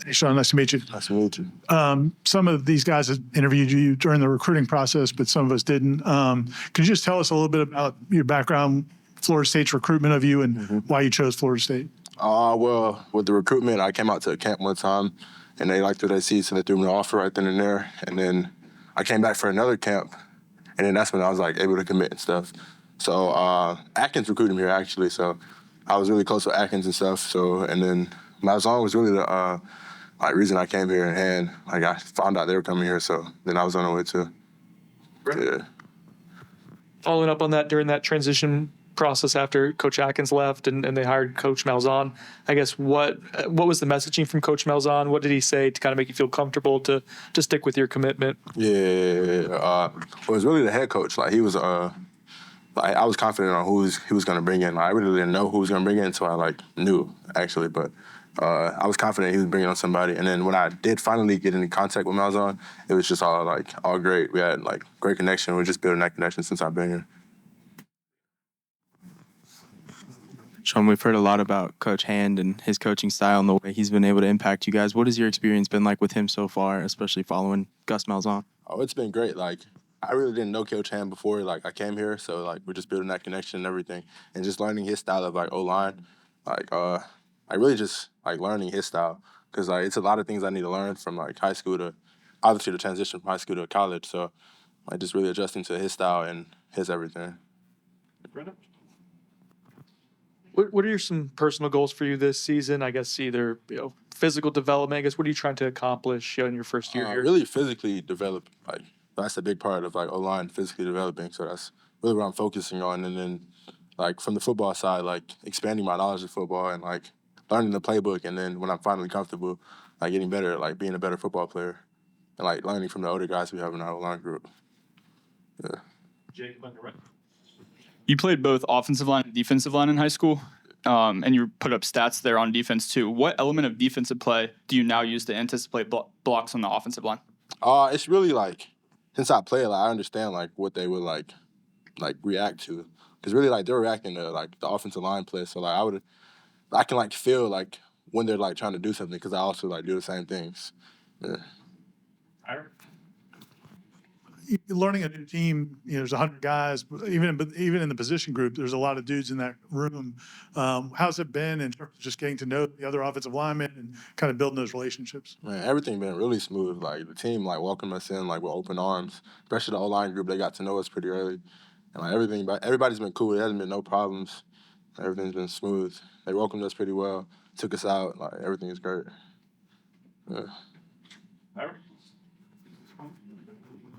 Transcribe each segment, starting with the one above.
Hey, Sean, nice to meet you. Nice to meet you. Some of these guys have interviewed you during the recruiting process, but some of us didn't. Could you just tell us a little bit about your background, Florida State's recruitment of you, and why you chose Florida State? Well, with the recruitment, I came out to a camp one time, and they liked what they see, so they threw me an offer right then and there. And then I came back for another camp, and then that's when I was like able to commit and stuff. So Atkins recruited me here actually, so I was really close with Atkins and stuff. So and then Malzahn was really the reason I came here, and like I found out they were coming here, so then I was on the way too. Right. Yeah. Following up on that, during that transition process after Coach Atkins left and they hired Coach Malzahn, I guess what was the messaging from Coach Malzahn? What did he say to kind of make you feel comfortable to stick with your commitment? Well, it was really the head coach. Like he was, I was confident on who he was going to bring in. Like, I really didn't know who he was going to bring in until I knew actually, but I was confident he was bringing on somebody. And then when I did finally get into contact with Malzahn, it was just all great. We had great connection. We're just building that connection since I've been here. Sean, we've heard a lot about Coach Hand and his coaching style and the way he's been able to impact you guys. What has your experience been like with him so far, especially following Gus Malzahn? Oh, it's been great. I really didn't know Coach Hand before I came here, so we're just building that connection and everything, and just learning his style of O-line. I really just learning his style because it's a lot of things I need to learn from high school to obviously the transition from high school to college. So just really adjusting to his style and his everything. What are some personal goals for you this season? I guess either physical development. I guess what are you trying to accomplish in your first year here? Really physically develop. That's a big part of O-line, physically developing. So that's really what I'm focusing on. And then from the football side, expanding my knowledge of football and learning the playbook. And then when I'm finally comfortable, getting better, being a better football player, and learning from the older guys we have in our O-line group. Yeah. Jake, on the right. You played both offensive line and defensive line in high school, and you put up stats there on defense too. What element of defensive play do you now use to anticipate blocks on the offensive line? It's really since I play I understand what they would react to, because really they're reacting to the offensive line play. So I can feel when they're trying to do something, because I also do the same things. Yeah. Learning a new team, there's 100 guys, but even in the position group, there's a lot of dudes in that room. How's it been in terms of just getting to know the other offensive linemen and kind of building those relationships? Man, everything been really smooth. The team welcomed us in with open arms, especially the O-line group. They got to know us pretty early, and everybody's been cool. There hasn't been no problems. Everything's been smooth. They welcomed us pretty well, took us out. Everything is great. Yeah.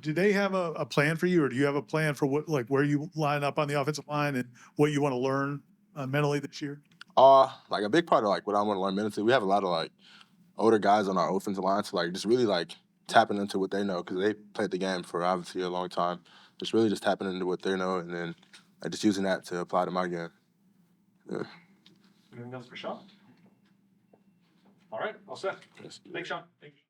Do they have a plan for you, or do you have a plan for what where you line up on the offensive line and what you want to learn mentally this year? A big part of what I want to learn mentally, we have a lot of older guys on our offensive line, so just really tapping into what they know, because they played the game for obviously a long time. Just really just tapping into what they know, and then just using that to apply to my game. Yeah. Anything else for Sean? All right, all set. Thanks, Sean. Thank you.